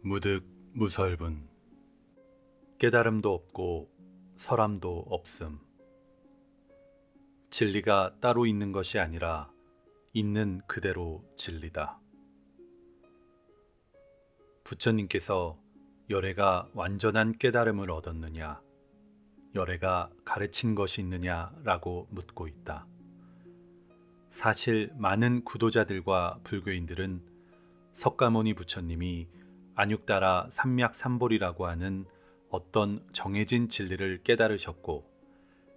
무득 무설분 깨달음도 없고 설함도 없음. 진리가 따로 있는 것이 아니라 있는 그대로 진리다. 부처님께서 열애가 완전한 깨달음을 얻었느냐, 열애가 가르친 것이 있느냐라고 묻고 있다. 사실 많은 구도자들과 불교인들은 석가모니 부처님이 안육따라 삼맥삼볼이라고 하는 어떤 정해진 진리를 깨달으셨고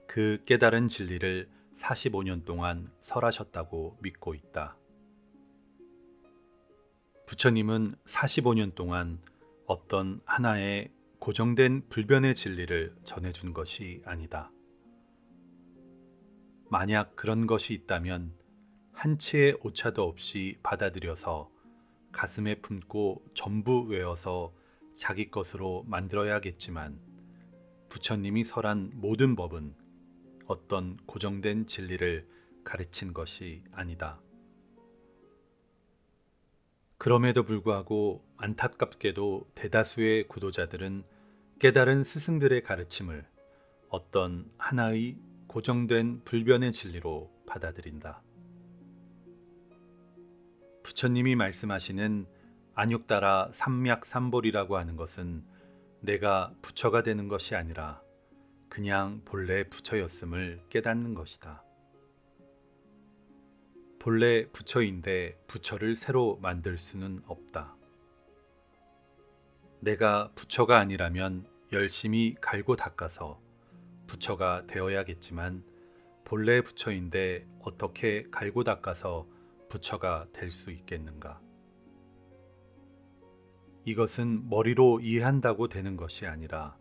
그 깨달은 진리를 45년 동안 설하셨다고 믿고 있다. 부처님은 45년 동안 어떤 하나의 고정된 불변의 진리를 전해준 것이 아니다. 만약 그런 것이 있다면 한치의 오차도 없이 받아들여서 가슴에 품고 전부 외워서 자기 것으로 만들어야겠지만 부처님이 설한 모든 법은 어떤 고정된 진리를 가르친 것이 아니다. 그럼에도 불구하고 안타깝게도 대다수의 구도자들은 깨달은 스승들의 가르침을 어떤 하나의 고정된 불변의 진리로 받아들인다. 부처님이 말씀하시는 안육따라 삼맥삼볼이라고 하는 것은 내가 부처가 되는 것이 아니라 그냥 본래 부처였음을 깨닫는 것이다. 본래 부처인데 부처를 새로 만들 수는 없다. 내가 부처가 아니라면 열심히 갈고 닦아서 부처가 되어야겠지만 본래 부처인데 어떻게 갈고 닦아서 부처가 될 수 있겠는가? 이것은 머리로 이해한다고 되는 것이 아니라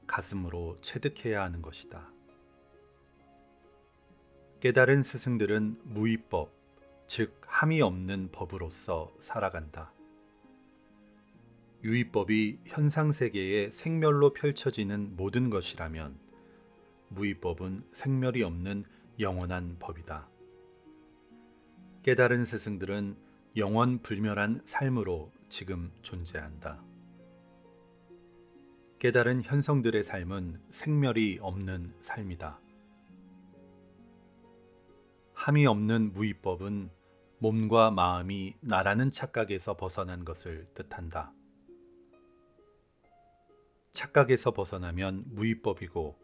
가슴으로 체득해야 하는 것이다. 깨달은 스승들은 무위법, 즉 함이 없는 법으로서 살아간다. 유위법이 현상세계에 생멸로 펼쳐지는 모든 것이라면 무위법은 생멸이 없는 영원한 법이다. 깨달은 스승들은 영원 불멸한 삶으로 지금 존재한다. 깨달은 현성들의 삶은 생멸이 없는 삶이다. 함이 없는 무위법은 몸과 마음이 나라는 착각에서 벗어난 것을 뜻한다. 착각에서 벗어나면 무위법이고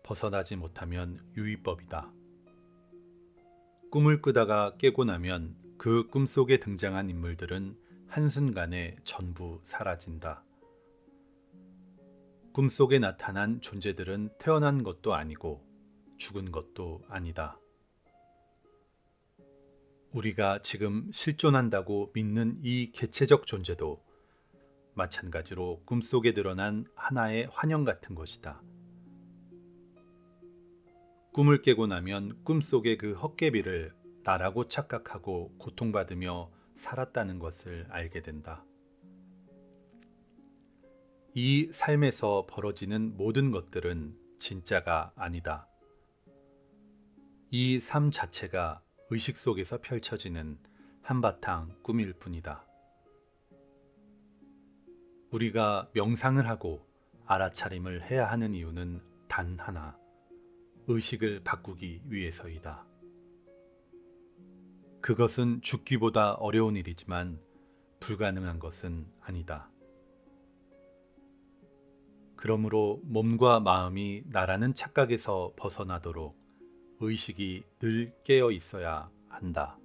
벗어나지 못하면 유위법이다. 꿈을 꾸다가 깨고 나면 그 꿈속에 등장한 인물들은 한순간에 전부 사라진다. 꿈속에 나타난 존재들은 태어난 것도 아니고 죽은 것도 아니다. 우리가 지금 실존한다고 믿는 이 개체적 존재도 마찬가지로 꿈속에 드러난 하나의 환영 같은 것이다. 꿈을 깨고 나면 꿈속의 그 헛개비를 나라고 착각하고 고통받으며 살았다는 것을 알게 된다. 이 삶에서 벌어지는 모든 것들은 진짜가 아니다. 이 삶 자체가 의식 속에서 펼쳐지는 한바탕 꿈일 뿐이다. 우리가 명상을 하고 알아차림을 해야 하는 이유는 단 하나, 의식을 바꾸기 위해서이다. 그것은 죽기보다 어려운 일이지만 불가능한 것은 아니다. 그러므로 몸과 마음이 나라는 착각에서 벗어나도록 의식이 늘 깨어 있어야 한다.